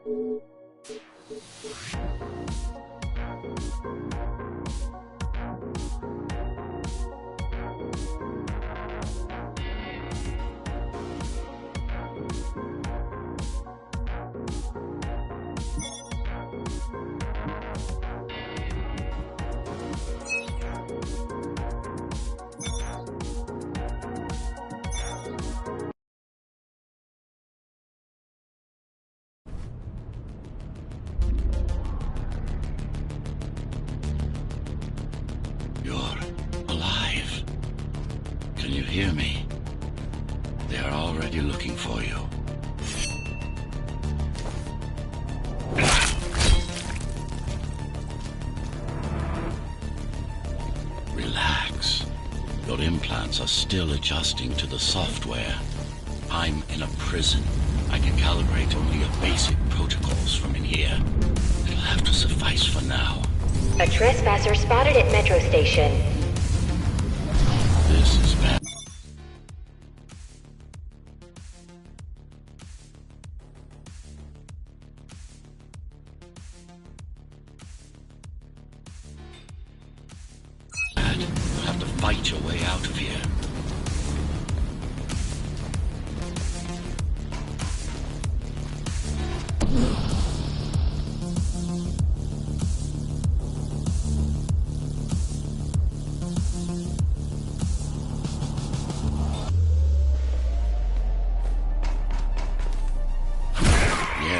You're alive. Can you hear me? They are already looking for you. Relax. Your implants are still adjusting to the software. I'm in a prison. I can calibrate only your basic protocols from in here. It'll have to suffice for now. A trespasser spotted at Metro Station. This is bad. You'll have to fight your way out of here.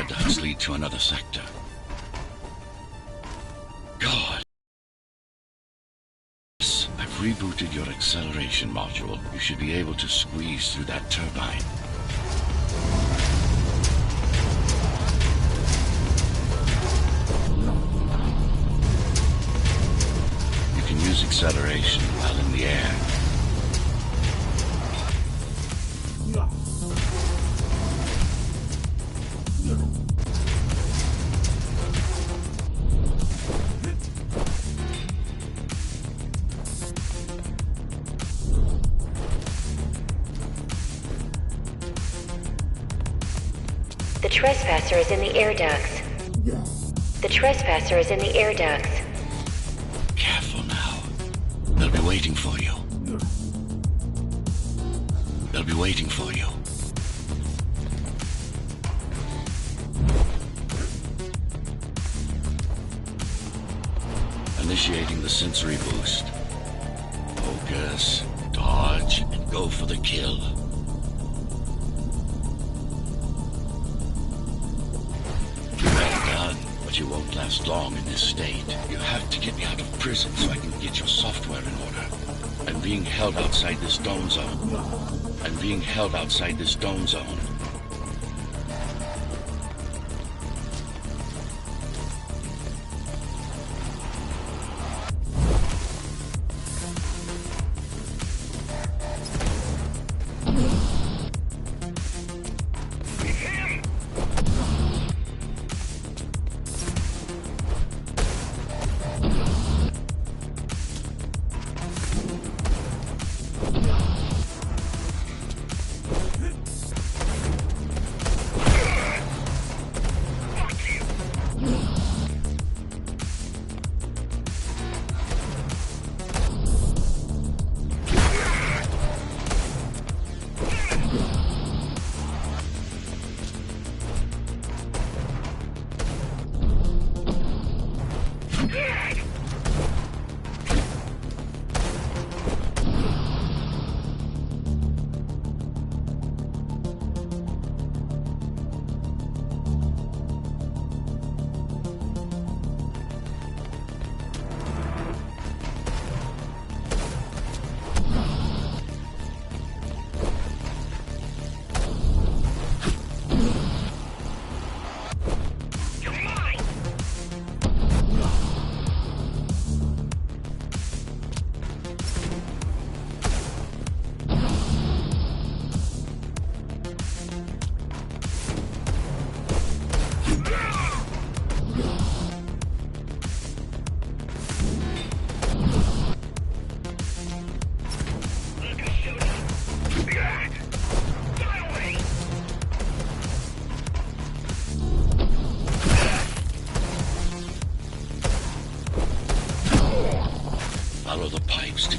Ducts lead to another sector. God. Yes, I've rebooted your acceleration module. You should be able to squeeze through that turbine. You can use acceleration while in the air. The trespasser is in the air ducts. The trespasser is in the air ducts. Careful now. They'll be waiting for you. They'll be waiting for you. Initiating the sensory boost. Focus, dodge, and go for the kill. But you won't last long in this state. You have to get me out of prison so I can get your software in order. I'm being held outside this dome zone. I'm being held outside this dome zone.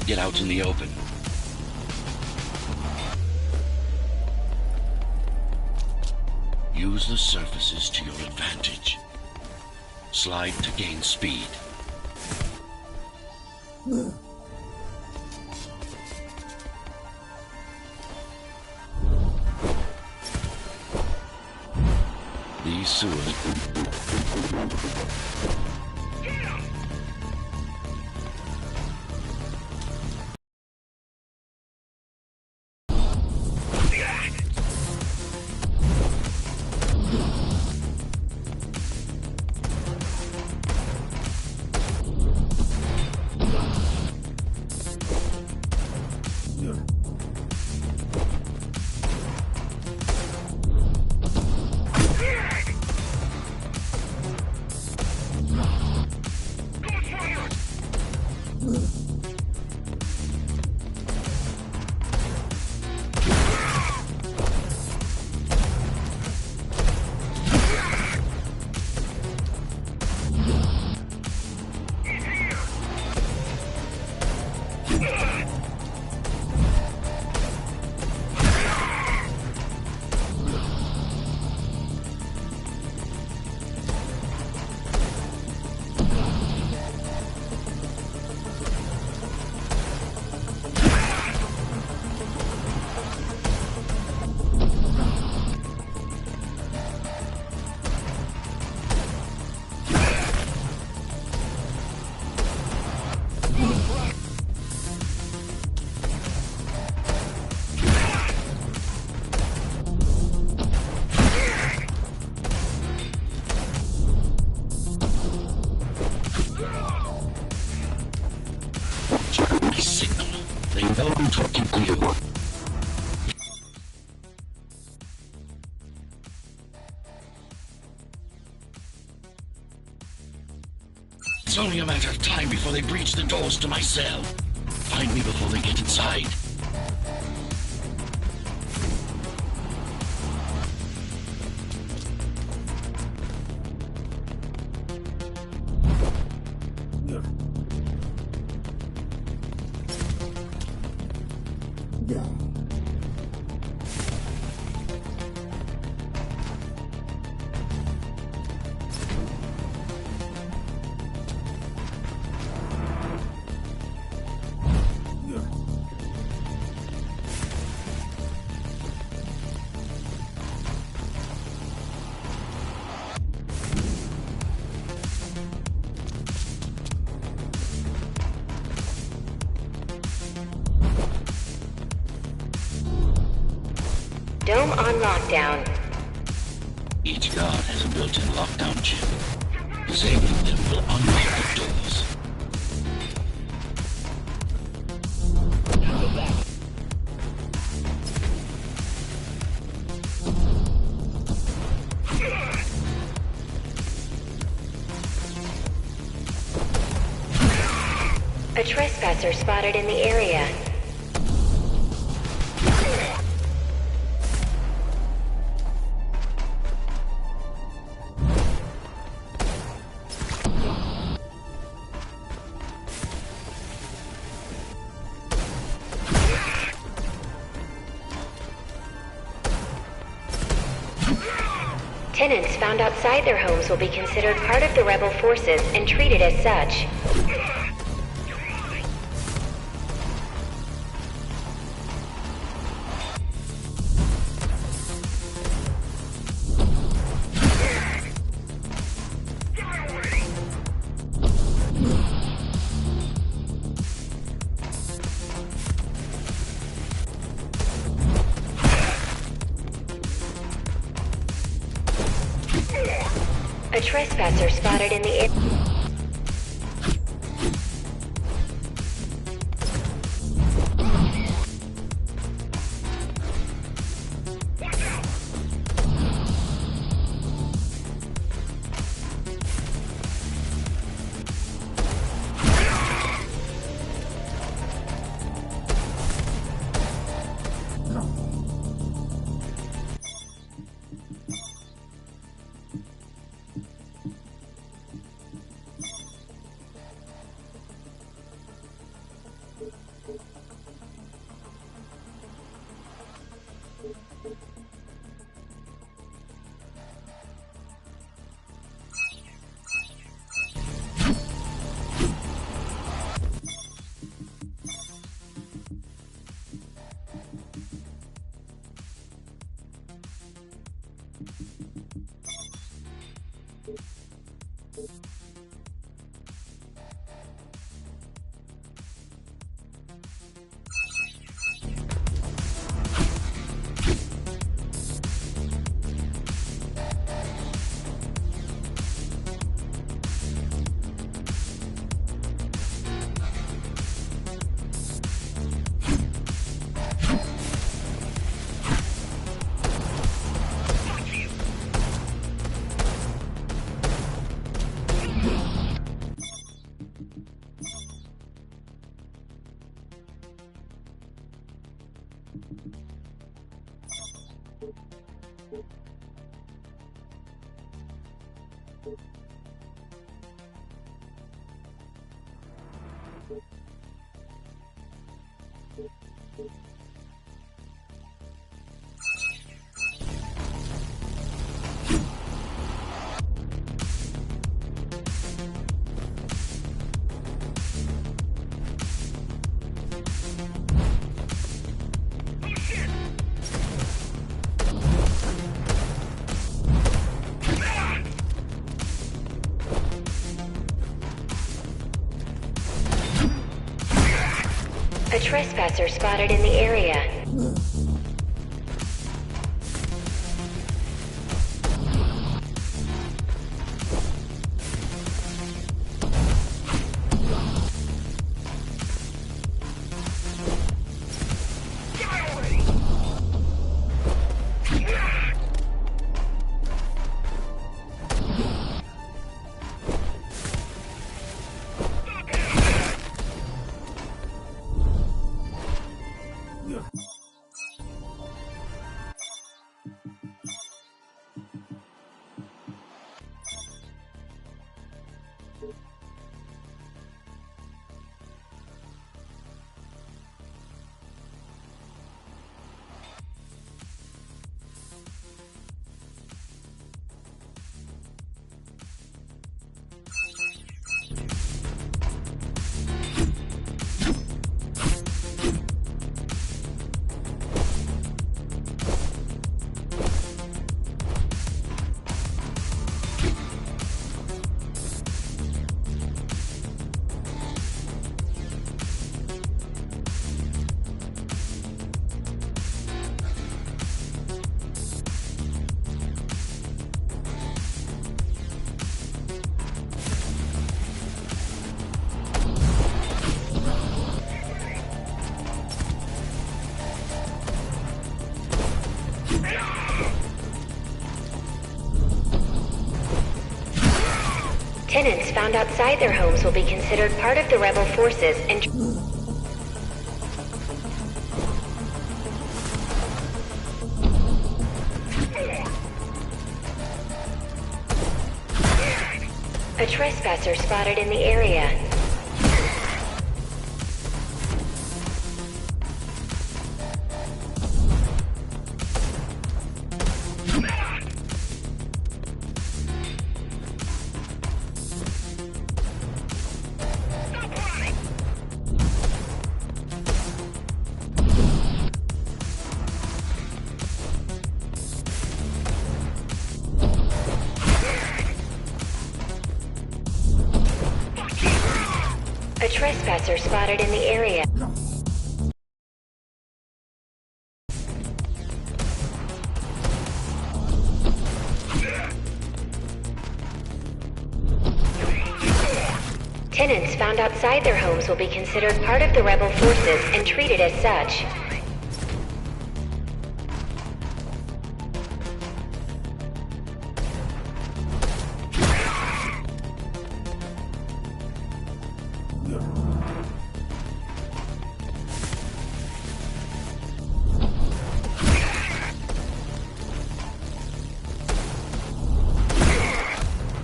Get out in the open. Use the surfaces to your advantage. Slide to gain speed. These sewers... It's only a matter of time before they breach the doors to my cell. Find me before they get inside. Dome on lockdown. Each guard has a built-in lockdown chip. Disabling them will unlock the doors. A trespasser spotted in the area. Tenants found outside their homes will be considered part of the rebel forces and treated as such. A trespasser spotted in the area. A trespasser spotted in the area. Tenants found outside their homes will be considered part of the rebel forces and... A trespasser spotted in the area. A trespasser spotted in the area. Tenants found outside their homes will be considered part of the rebel forces and treated as such.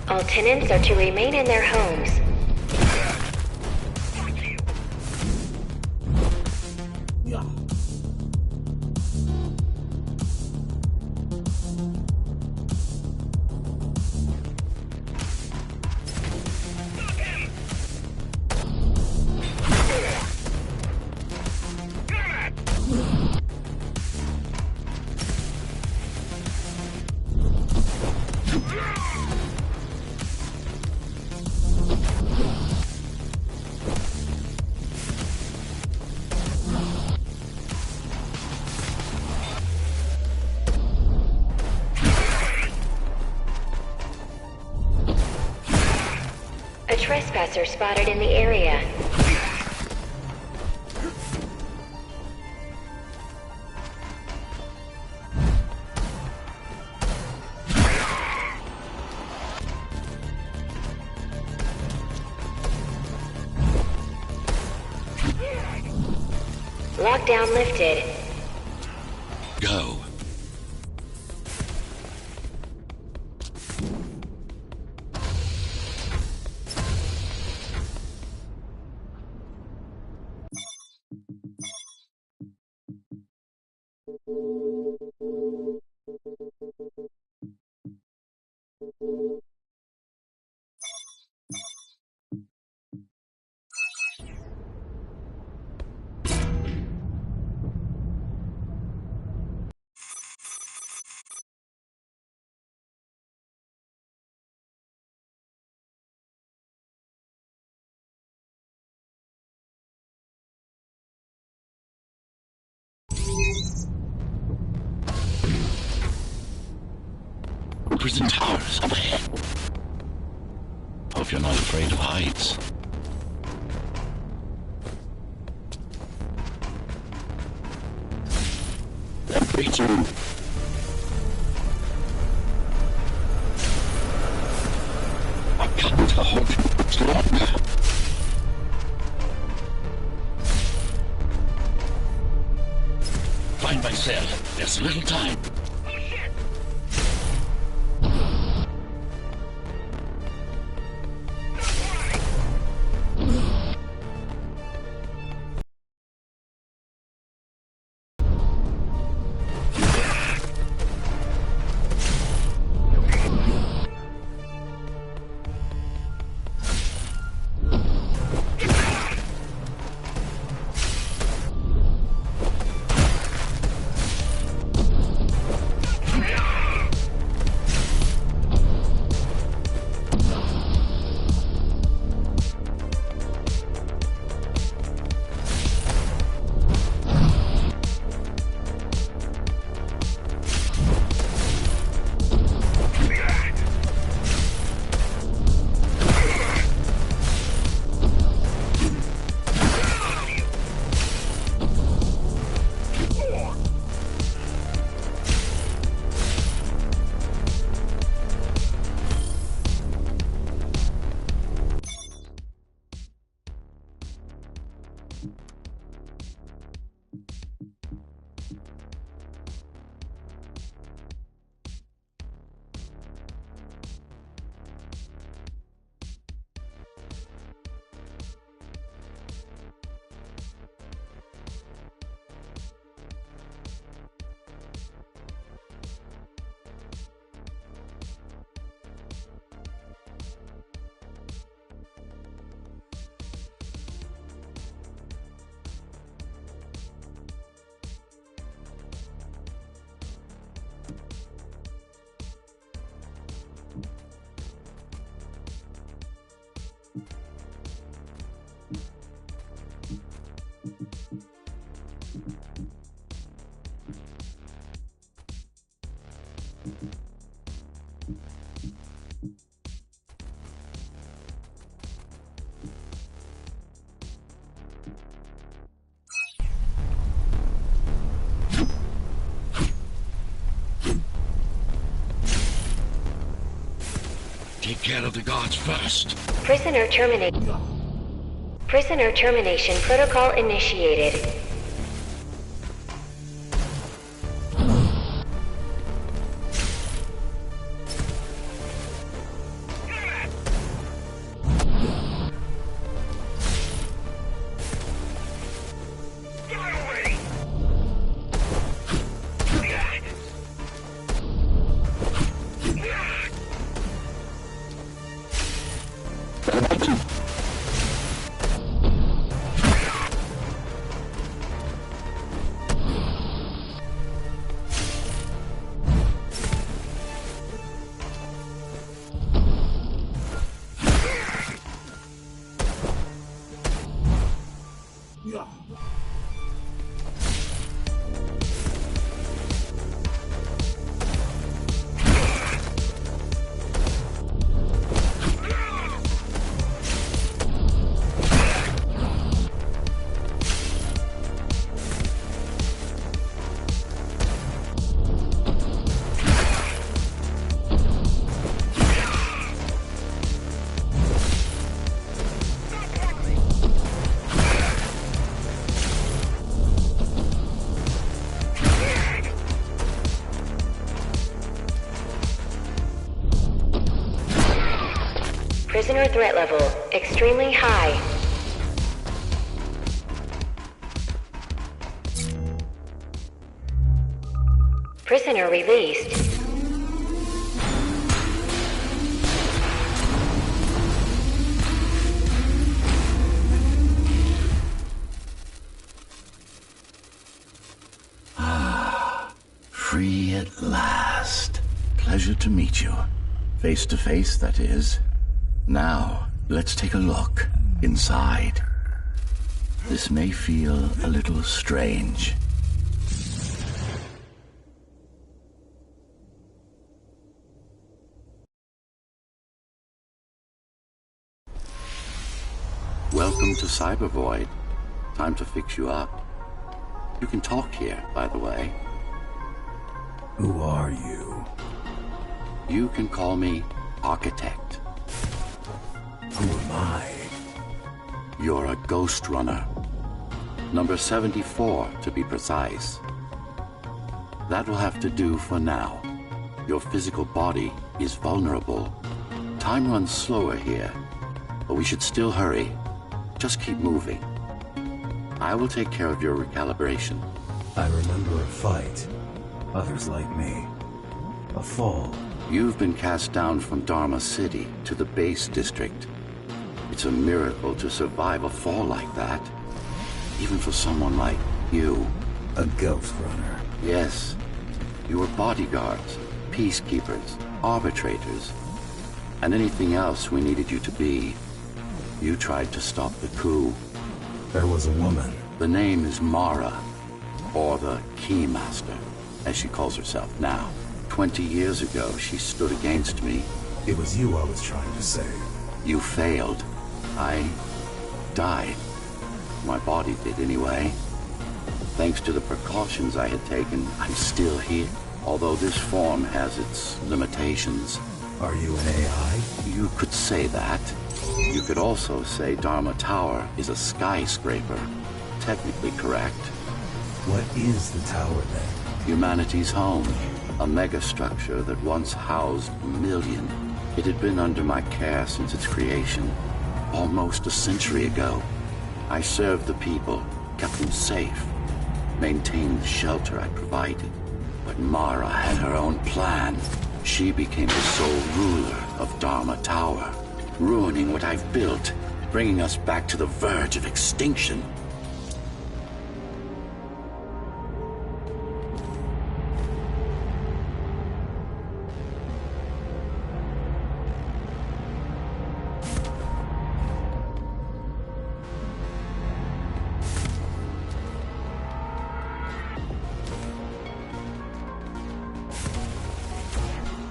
All tenants are to remain in their homes. A trespasser spotted in the area. Lockdown lifted. Go. Prison towers up ahead. Hope you're not afraid of heights. Reach. I've got to hold it much longer. Find my cell. There's little time. Take care of the guards first. Prisoner termination protocol initiated. Prisoner threat level extremely high. Prisoner released. Free at last. Pleasure to meet you. Face to face, that is. Now, let's take a look inside. This may feel a little strange. Welcome to Cyber Void. Time to fix you up. You can talk here, by the way. Who are you? You can call me Architect. Who am I? You're a Ghost Runner. Number 74, to be precise. That will have to do for now. Your physical body is vulnerable. Time runs slower here, but we should still hurry. Just keep moving. I will take care of your recalibration. I remember a fight. Others like me. A fall. You've been cast down from Dharma City to the base district. It's a miracle to survive a fall like that. Even for someone like you. A ghost runner. Yes. You were bodyguards, peacekeepers, arbitrators, and anything else we needed you to be. You tried to stop the coup. There was a woman. The name is Mara, or the Keymaster, as she calls herself now. 20 years ago, she stood against me. It was you I was trying to save. You failed. I died. My body did anyway. Thanks to the precautions I had taken, I'm still here. Although this form has its limitations. Are you an AI? You could say that. You could also say Dharma Tower is a skyscraper. Technically correct. What is the tower then? Humanity's home. A megastructure that once housed a million. It had been under my care since its creation. Almost a century ago. I served the people, kept them safe, maintained the shelter I provided. But Mara had her own plan. She became the sole ruler of Dharma Tower, ruining what I've built, bringing us back to the verge of extinction.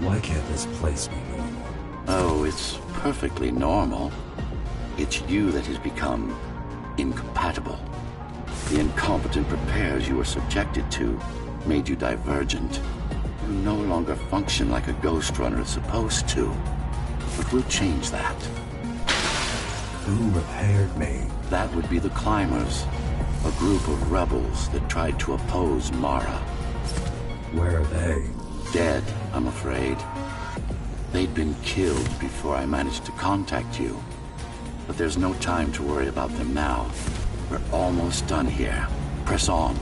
Why can't this place be normal? Oh, it's perfectly normal. It's you that has become incompatible. The incompetent repairs you were subjected to made you divergent. You no longer function like a ghost runner is supposed to. But we'll change that. Who repaired me? That would be the Climbers, a group of rebels that tried to oppose Mara. Where are they? Dead, I'm afraid. They'd been killed before I managed to contact you. But there's no time to worry about them now. We're almost done here. Press on.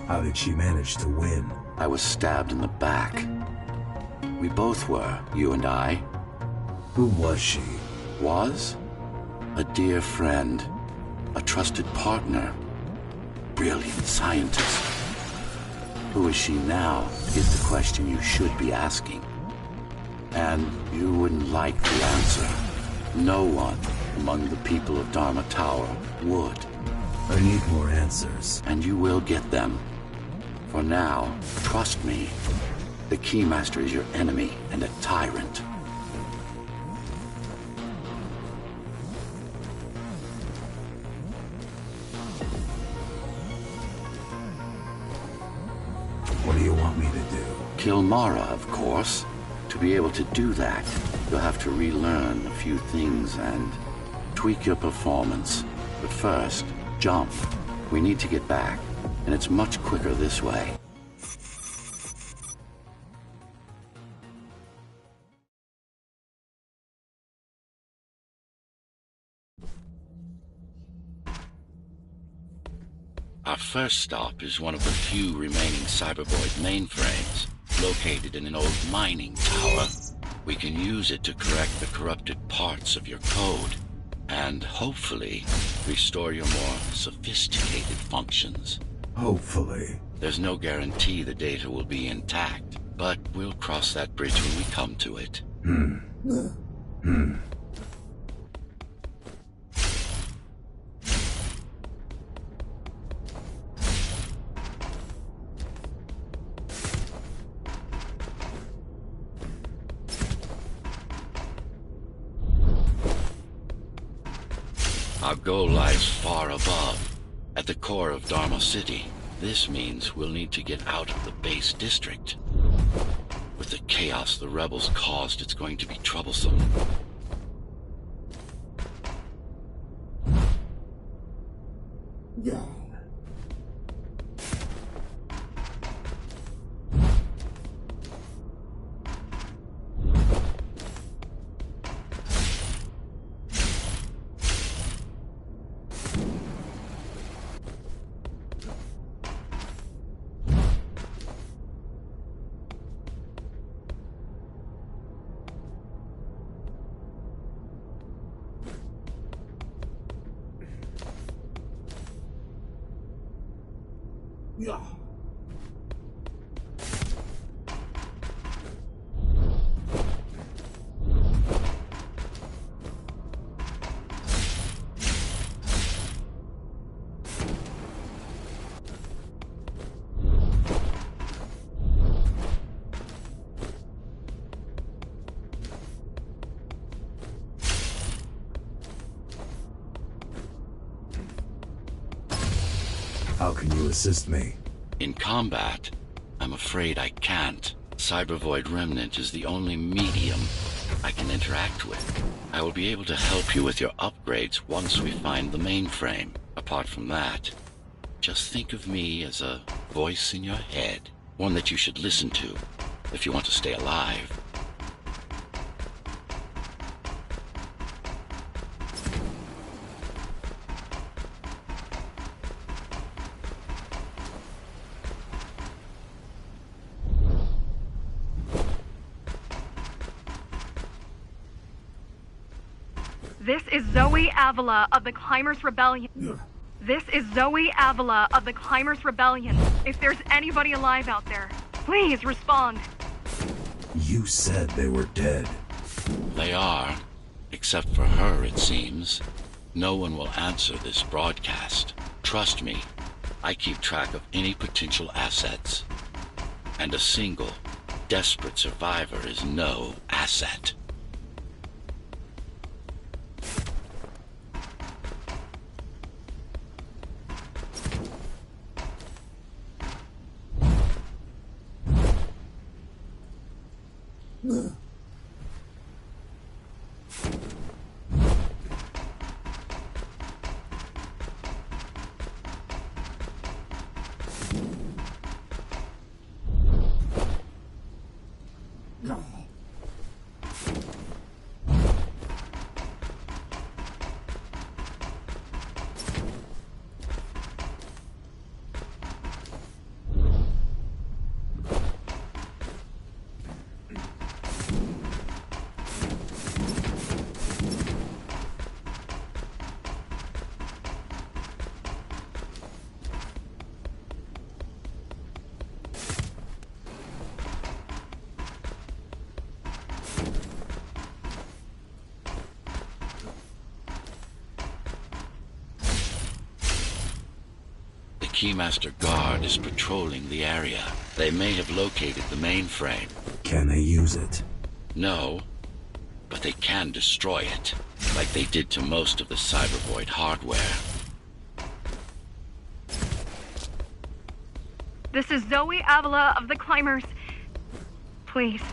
How did she manage to win? I was stabbed in the back. We both were, you and I. Who was she? Was? A dear friend. A trusted partner. Brilliant scientist. Who is she now is the question you should be asking. And you wouldn't like the answer. No one among the people of Dharma Tower would. I need more answers. And you will get them. For now, trust me. The Keymaster is your enemy and a tyrant. What do you want me to do? Kill Mara, of course. To be able to do that, you'll have to relearn a few things and tweak your performance. But first, jump. We need to get back, and it's much quicker this way. Our first stop is one of the few remaining Cybervoid mainframes, located in an old mining tower. We can use it to correct the corrupted parts of your code, and hopefully restore your more sophisticated functions. Hopefully. There's no guarantee the data will be intact, but we'll cross that bridge when we come to it. Our goal lies far above, at the core of Dharma City. This means we'll need to get out of the base district. With the chaos the rebels caused, it's going to be troublesome. How can you assist me? In combat, I'm afraid I can't. Cybervoid Remnant is the only medium I can interact with. I will be able to help you with your upgrades once we find the mainframe. Apart from that, just think of me as a voice in your head. One that you should listen to if you want to stay alive. This is Zoe Avila of the Climbers Rebellion. This is Zoe Avila of the Climbers Rebellion. If there's anybody alive out there, please respond. You said they were dead. They are, except for her, it seems. No one will answer this broadcast. Trust me, I keep track of any potential assets. And a single, desperate survivor is no asset. Keymaster Guard is patrolling the area. They may have located the mainframe. Can they use it? No, but they can destroy it, like they did to most of the Cybervoid hardware. This is Zoe Avila of the Climbers. Please.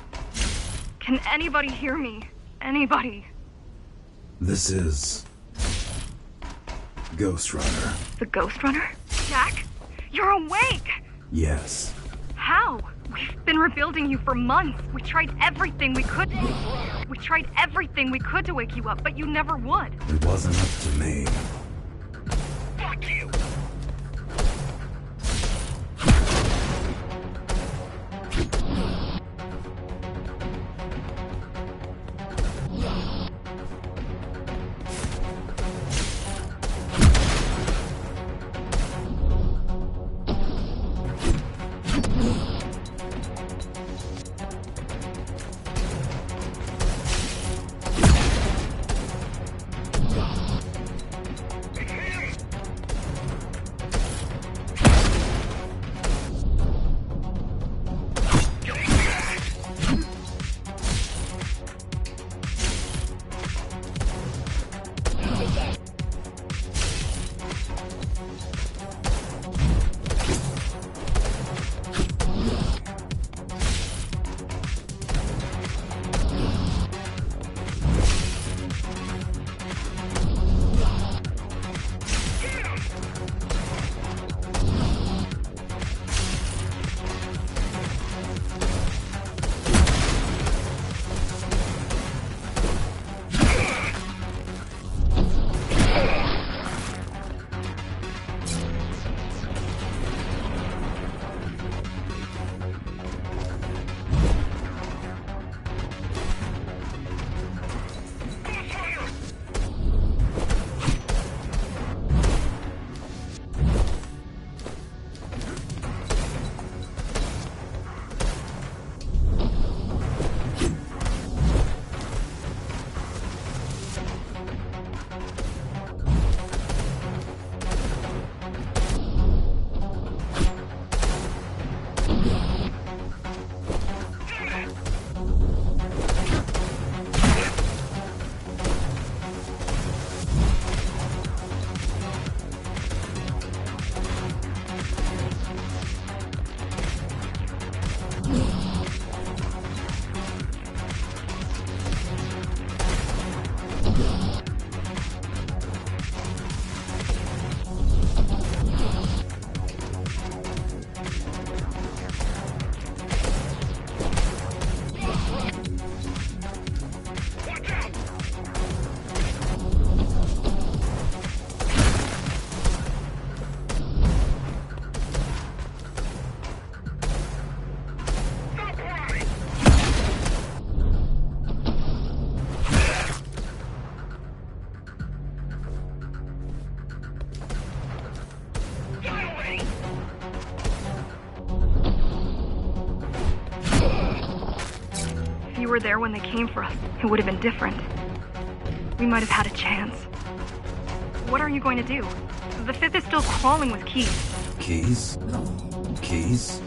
Can anybody hear me? Anybody? This is... Ghost Runner. The Ghost Runner? Jack? You're awake! Yes. How? We've been rebuilding you for months. We tried everything we could. We tried everything we could to wake you up, but you never would. It wasn't up to me. Fuck you! If you were there when they came for us, it would have been different. We might have had a chance. What are you going to do? The Fifth is still crawling with keys. Keys? Keys?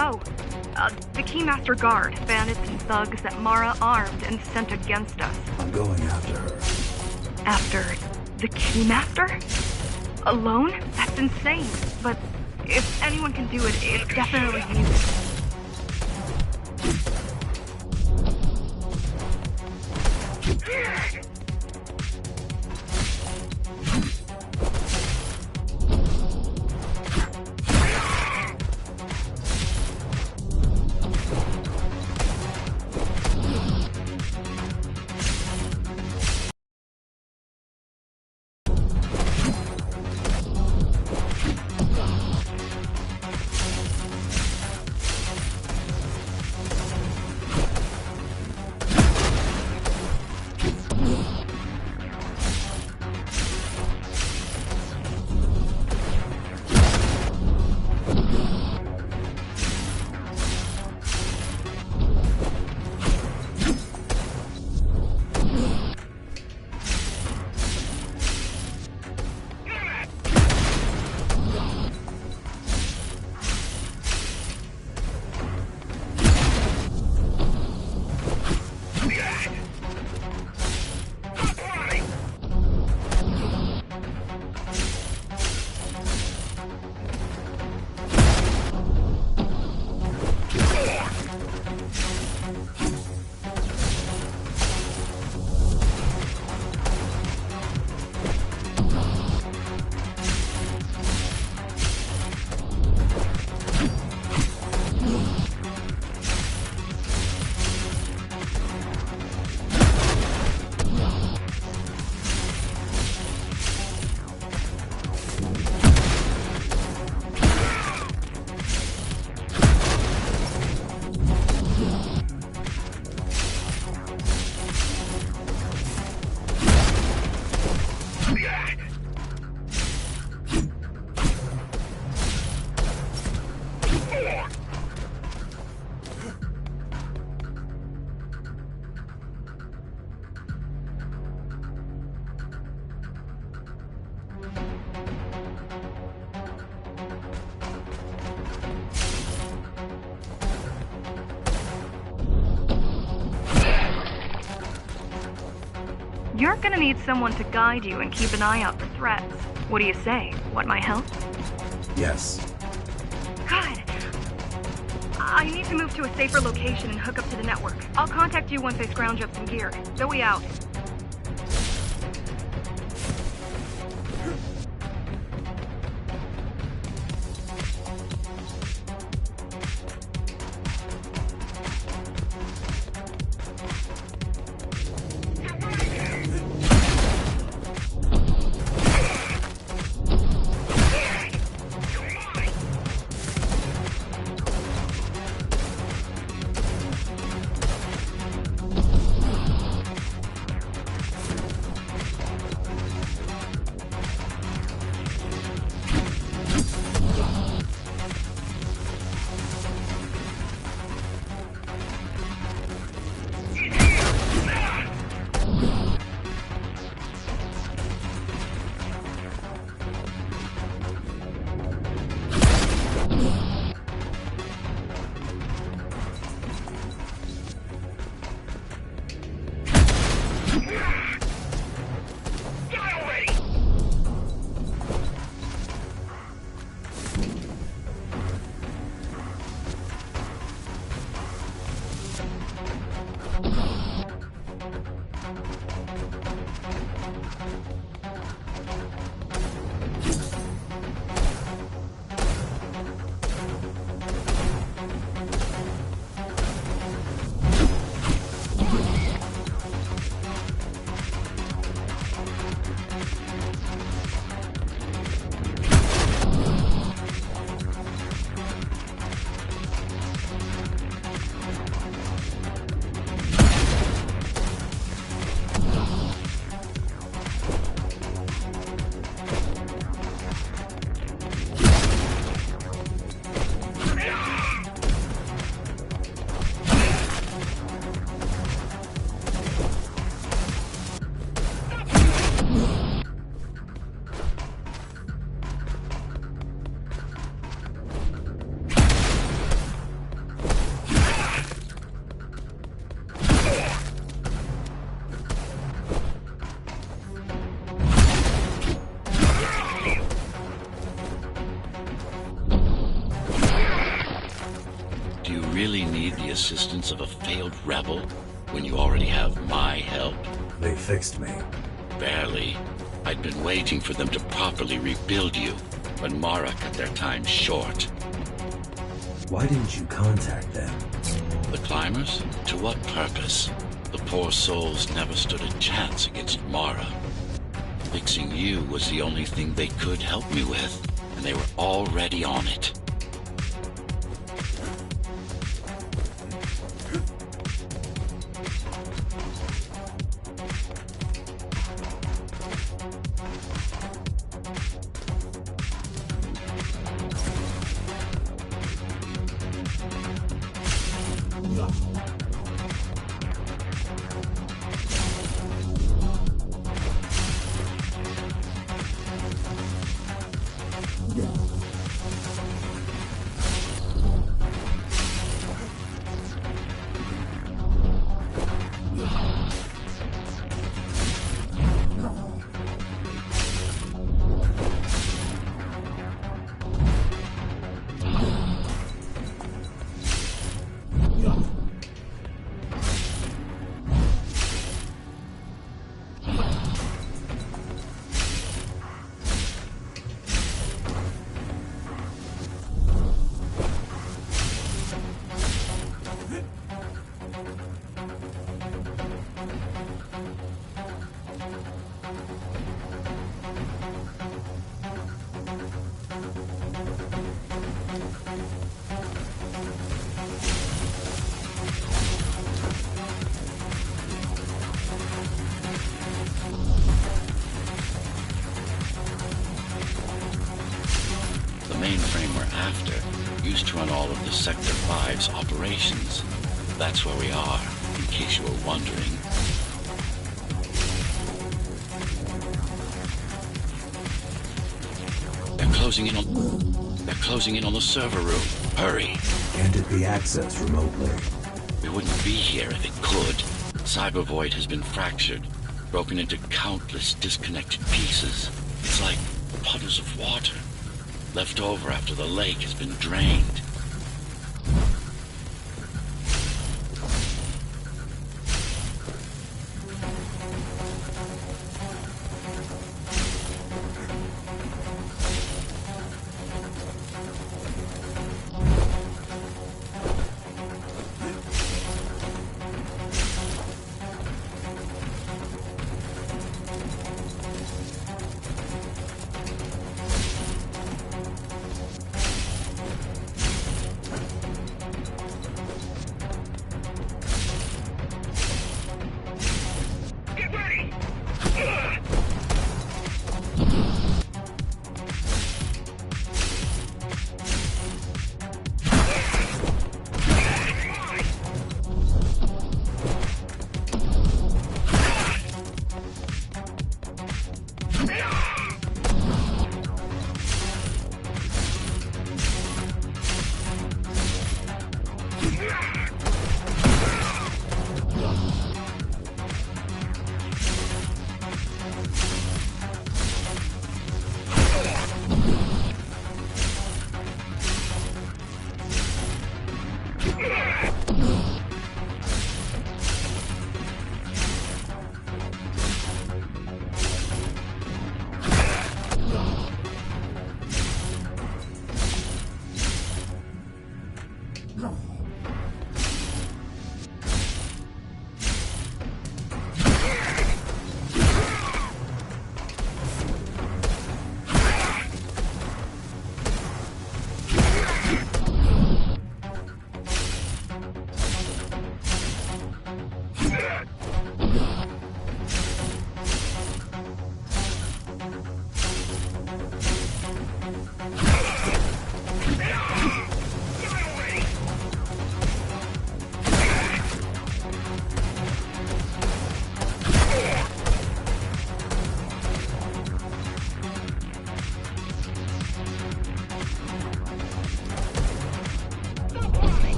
Oh, the Keymaster Guard, bandits and thugs that Mara armed and sent against us. I'm going after her. After the Keymaster? Alone? That's insane. But if anyone can do it, it's definitely you. You're gonna need someone to guide you and keep an eye out for threats. What do you say? Want my help? Yes. Good. I need to move to a safer location and hook up to the network. I'll contact you once I scrounge up some gear. Zoe out. Really need the assistance of a failed rebel when you already have my help? They fixed me. Barely. I'd been waiting for them to properly rebuild you, but Mara cut their time short. Why didn't you contact them? The climbers? To what purpose? The poor souls never stood a chance against Mara. Fixing you was the only thing they could help me with, and they were already on it. Mainframe we're after used to run all of the Sector 5's operations. That's where we are, in case you were wondering. They're closing in on the server room. Hurry! Can't it be accessed remotely? We wouldn't be here if it could. Cybervoid has been fractured. broken into countless disconnected pieces. It's like puddles of water, left over after the lake has been drained.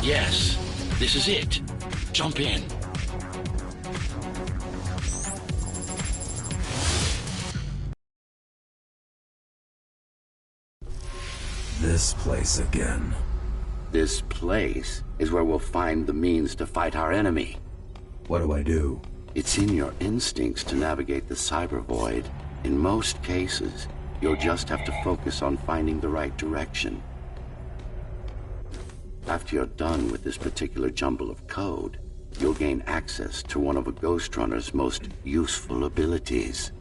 Yes, this is it. Jump in. This place again. This place is where we'll find the means to fight our enemy. What do I do? It's in your instincts to navigate the cyber void. In most cases, you'll just have to focus on finding the right direction. After you're done with this particular jumble of code, you'll gain access to one of a Ghost Runner's most useful abilities.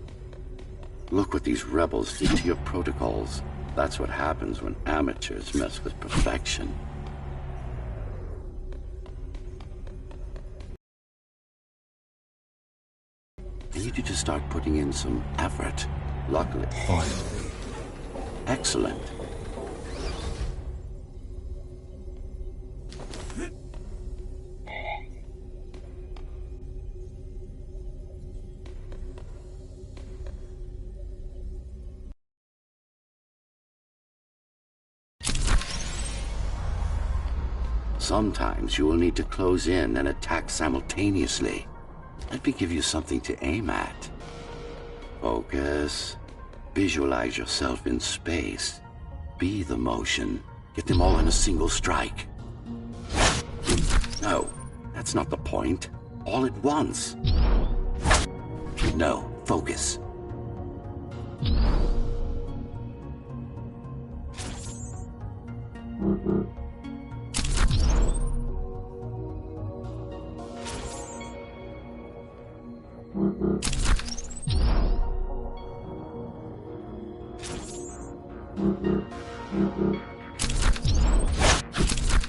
Look what these rebels did to your protocols. That's what happens when amateurs mess with perfection. I need you to start putting in some effort. Luckily. Finally. Excellent. Sometimes you will need to close in and attack simultaneously. Let me give you something to aim at. Focus. Visualize yourself in space. Be the motion. Get them all in a single strike. No, that's not the point. All at once. No, focus.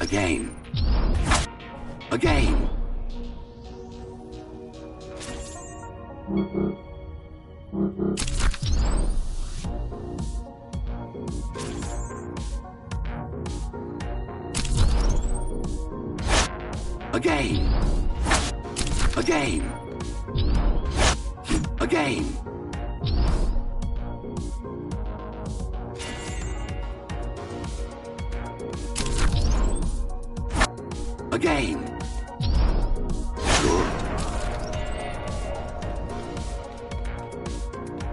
Again. Again. Again. Again. Again. Again. Good.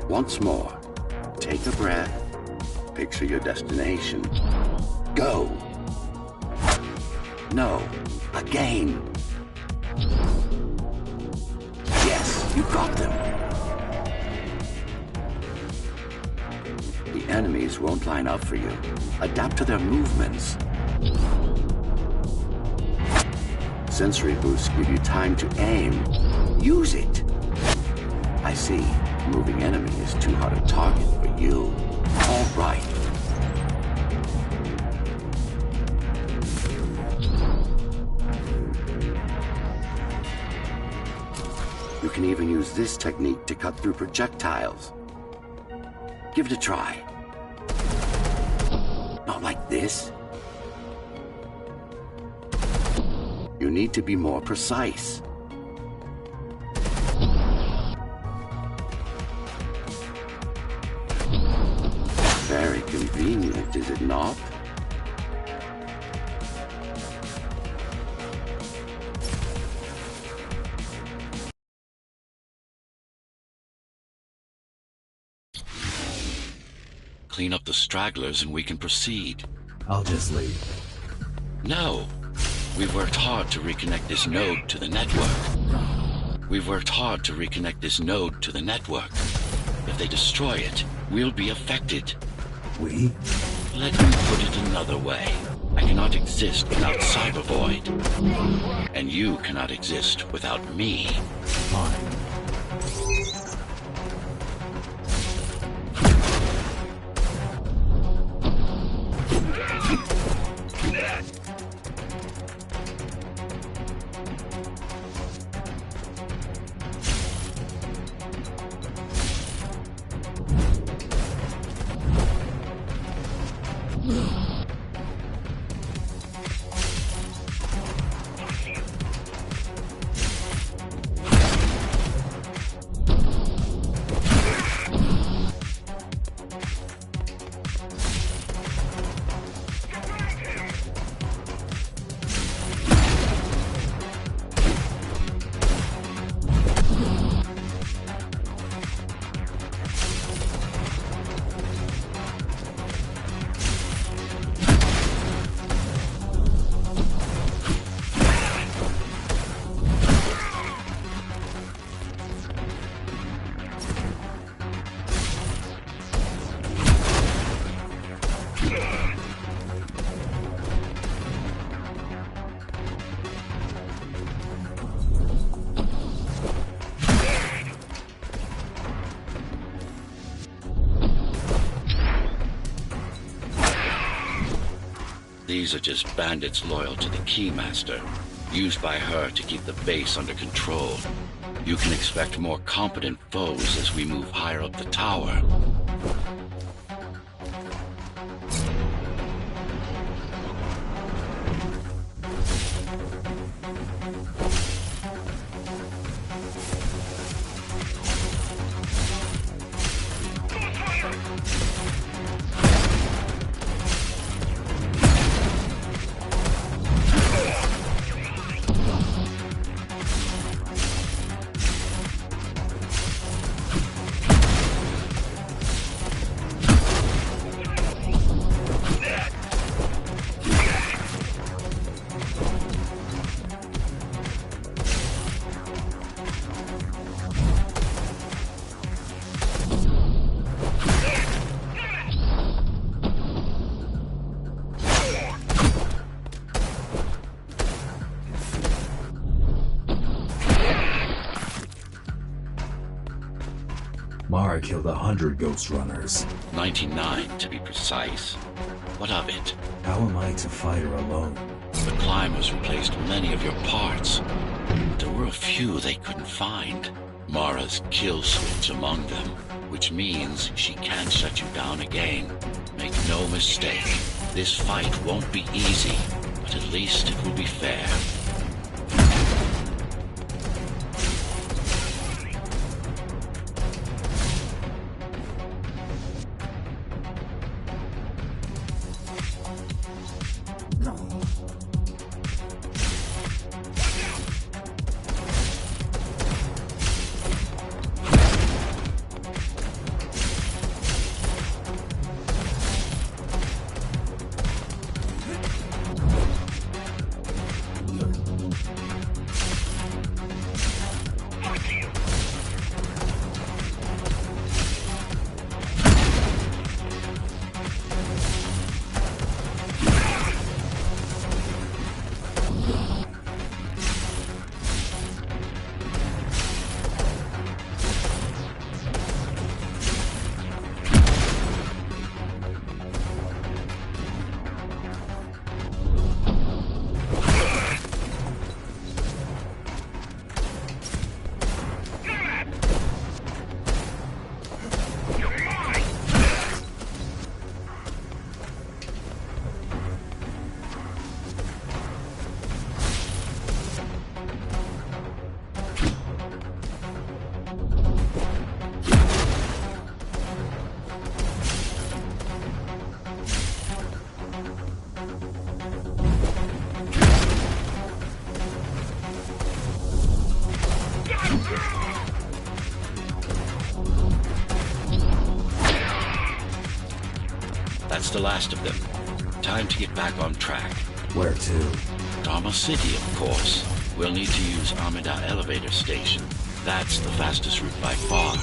Once more. Take a breath. Picture your destination. Go. No. Again. Yes, you got them. The enemies won't line up for you. Adapt to their movements. Sensory boosts give you time to aim. Use it. I see. Moving enemy is too hard a target for you. All right. You can even use this technique to cut through projectiles. Give it a try. Not like this. You need to be more precise. Very convenient, is it not? Clean up the stragglers and we can proceed. I'll just leave. No. We've worked hard to reconnect this node to the network. We've worked hard to reconnect this node to the network. If they destroy it, we'll be affected. We? Let me put it another way. I cannot exist without Cyber Void. And you cannot exist without me. Fine. These are just bandits loyal to the Keymaster, used by her to keep the base under control. You can expect more competent foes as we move higher up the tower. Mara killed 100 Ghost Runners. 99 to be precise. What of it? How am I to fight her alone? The climbers replaced many of your parts. But there were a few they couldn't find. Mara's kill switch among them, which means she can't shut you down again. Make no mistake, this fight won't be easy, but at least it will be fair. That's the last of them. Time to get back on track. Where to? Dharma City, of course. We'll need to use Amida Elevator Station. That's the fastest route by far.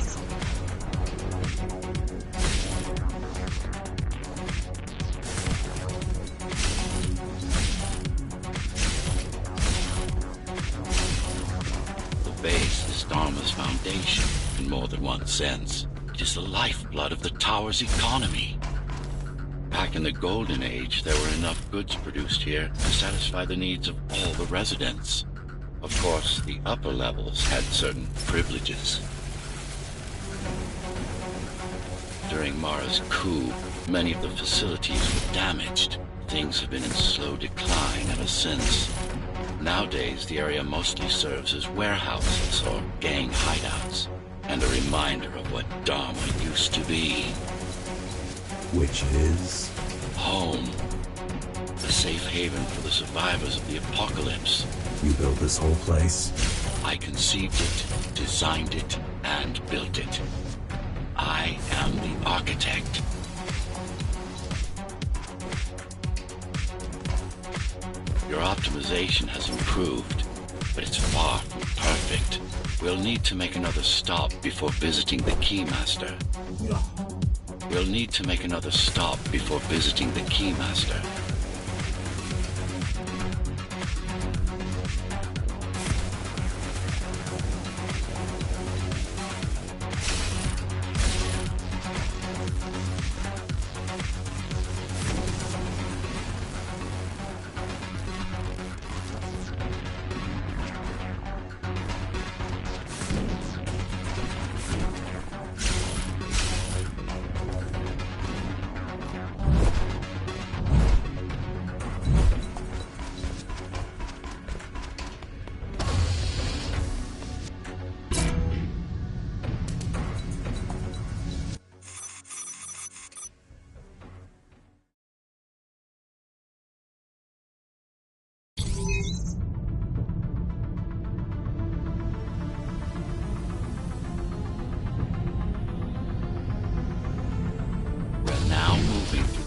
The base is Dharma's foundation, in more than one sense. It is the lifeblood of the tower's economy. Back in the Golden Age, there were enough goods produced here to satisfy the needs of all the residents. Of course, the upper levels had certain privileges. During Mara's coup, many of the facilities were damaged. Things have been in slow decline ever since. Nowadays, the area mostly serves as warehouses or gang hideouts, and a reminder of what Dharma used to be. Which is? Home. A safe haven for the survivors of the apocalypse. You built this whole place? I conceived it, designed it, and built it. I am the architect. Your optimization has improved, but it's far from perfect. We'll need to make another stop before visiting the Keymaster. We'll need to make another stop before visiting the Keymaster.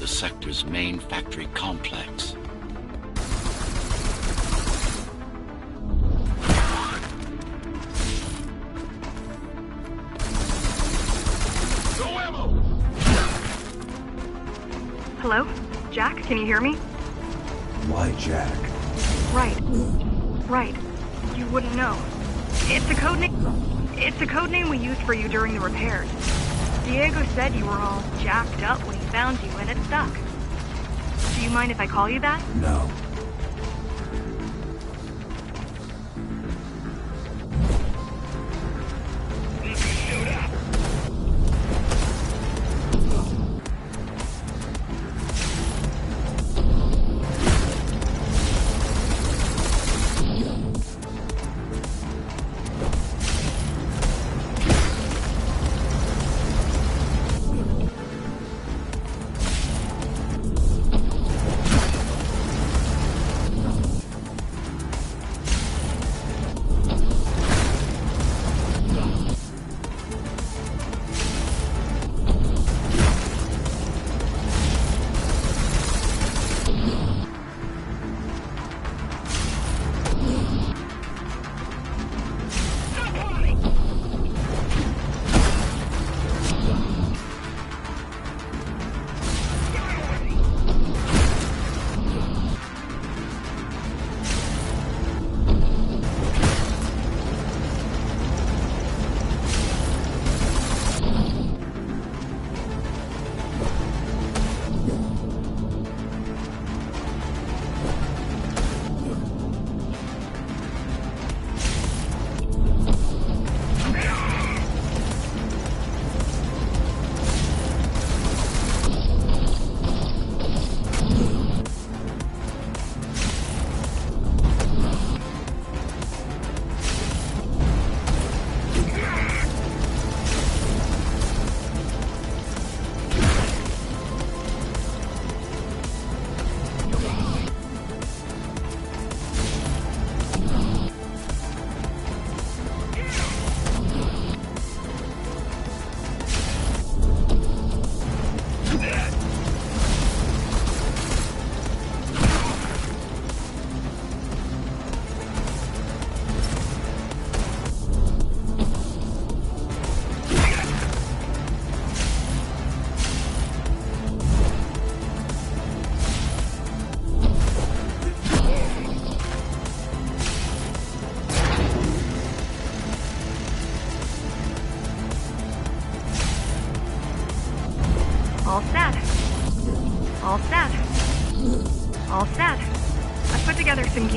Sector's main factory complex. No ammo! Hello? Jack, can you hear me? Why Jack? Right. You wouldn't know. It's a code name. It's a code name we used for you during the repairs. Diego said you were all jacked up when he found you, and it stuck. Do you mind if I call you that? No.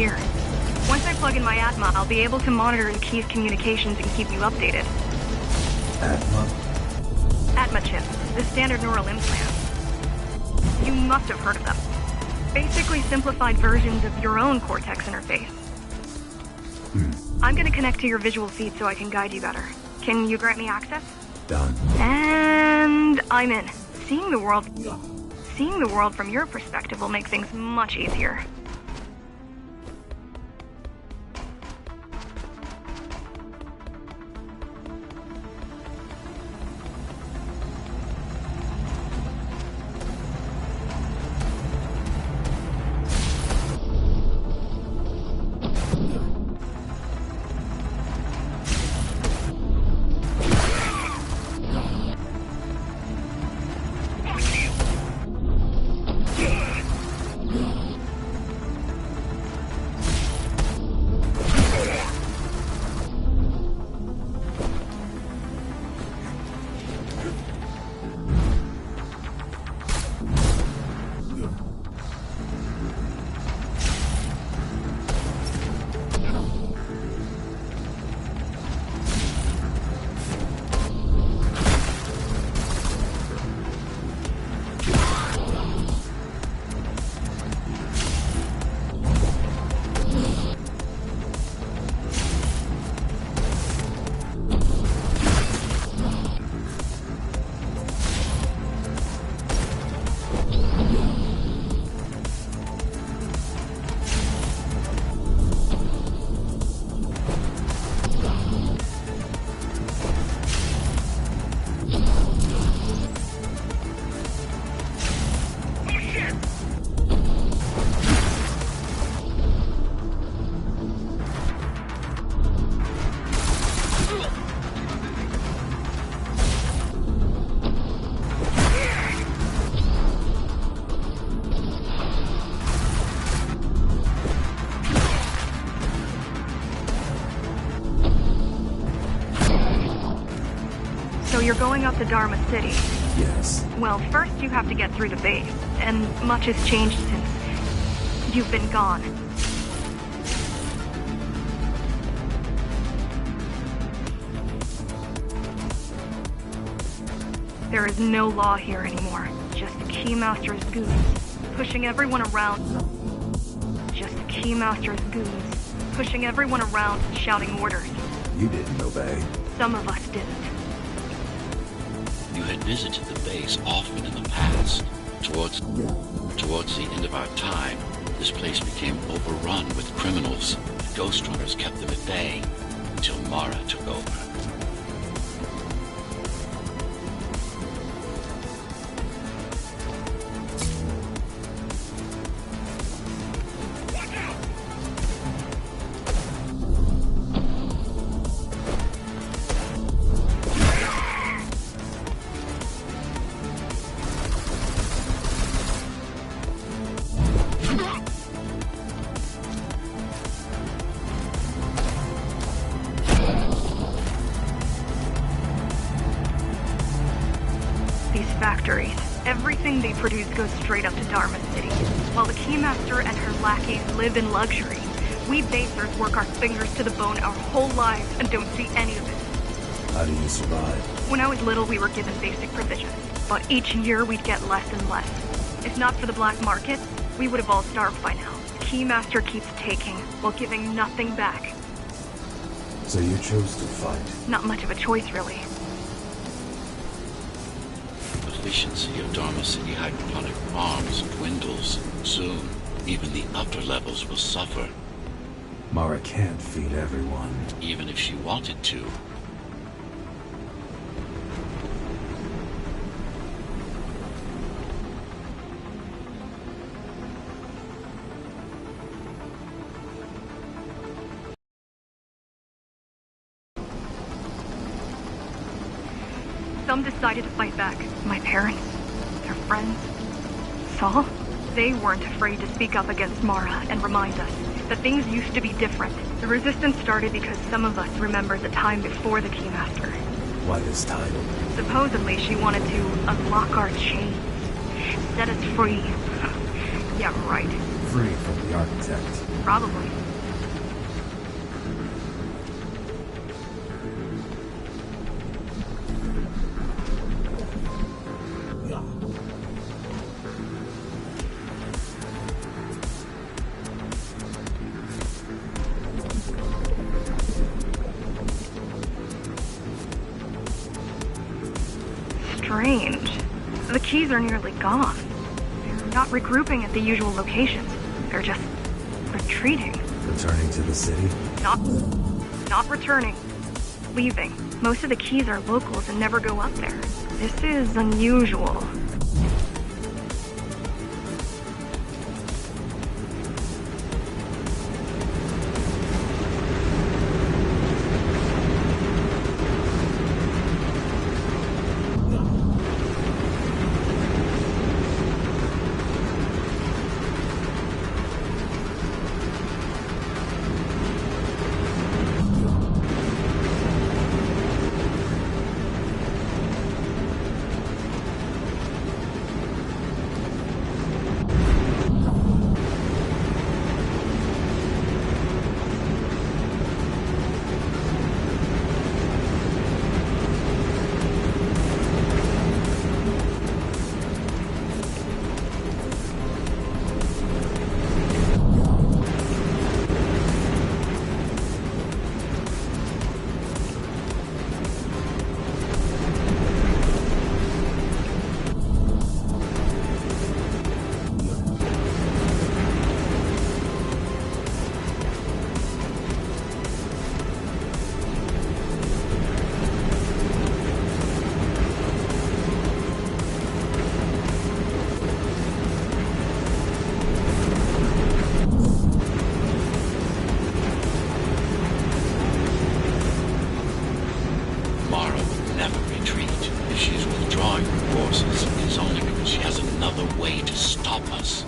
here. Once I plug in my Atma, I'll be able to monitor the key's communications and keep you updated. Atma? Atma chip, the standard neural implant. You must have heard of them. Basically simplified versions of your own Cortex interface. I'm gonna connect to your visual feed so I can guide you better. Can you grant me access? Done. And I'm in. Seeing the world from your perspective will make things much easier. You're going up to Dharma City. Yes. Well, first you have to get through the base, and much has changed since you've been gone. There is no law here anymore. Just Keymaster's goons, pushing everyone around. Just Keymaster's goons, pushing everyone around and shouting orders. You didn't obey. Some of us didn't. You had visited the base often in the past. Towards the end of our time, this place became overrun with criminals. Ghost Runners kept them at bay until Mara took over. Everything they produce goes straight up to Dharma City. While the Keymaster and her lackeys live in luxury, we basers work our fingers to the bone our whole lives and don't see any of it. How do you survive? When I was little, we were given basic provisions, but each year we'd get less and less. If not for the black market, we would have all starved by now. Keymaster keeps taking, while giving nothing back. So you chose to fight? Not much of a choice, really. Efficiency of Dharma City hydroponic farms dwindles. Soon, even the upper levels will suffer. Mara can't feed everyone. Even if she wanted to. Some decided to fight back. My parents, their friends, Saul. They weren't afraid to speak up against Mara and remind us that things used to be different. The resistance started because some of us remembered the time before the Keymaster. Why this title? Supposedly she wanted to unlock our chains, set us free. Yeah, right. Free from the architect. Probably. Strange. The keys are nearly gone. They're not regrouping at the usual locations. They're just retreating. Returning to the city? Not returning. Leaving. Most of the keys are locals and never go up there. This is unusual.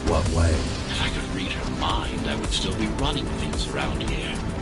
What way? If I could read her mind, I would still be running things around here.